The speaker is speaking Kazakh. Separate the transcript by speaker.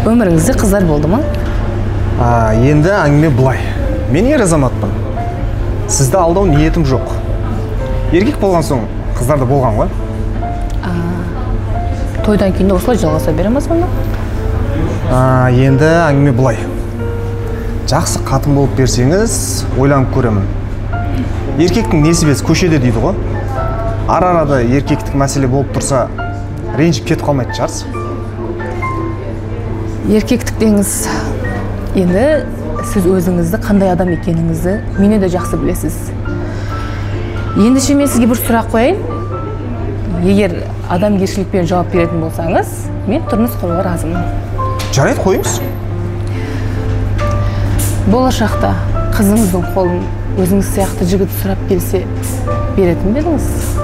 Speaker 1: Өміріңізде қыздар болды ма?
Speaker 2: Енді әңгіме былай. Мен ер азаматпын. Сізді алдау ниетім жоқ. Еркек болған соң қыздар да болған ғой.
Speaker 1: Тойдан кейін осылай жалғаса береміз мұны?
Speaker 2: Енді әңгіме былай. Жақсы қатын болып берсеңіз, ойланып көремін. Еркектің несібесі көшеде дейді ғой. Ара-арада еркектік мәселе болып тұрса, ренжіп кетіп қалмайтын шығарсыз.
Speaker 1: Еркектік деңіз. Енді сіз өзіңізді қандай адам екеніңізді мені де жақсы білесіз. Ендеше мен сізге бір сұрақ қояйын. Егер адамгершілікпен жауап беретін болсаңыз, мен тұрмыс құруға разымын.
Speaker 2: Жарайды, қойыңыз.
Speaker 1: Болашақта қызыңыздың қолын өзіңіз сияқты жігіт сұрап келсе, беретін бе едіңіз?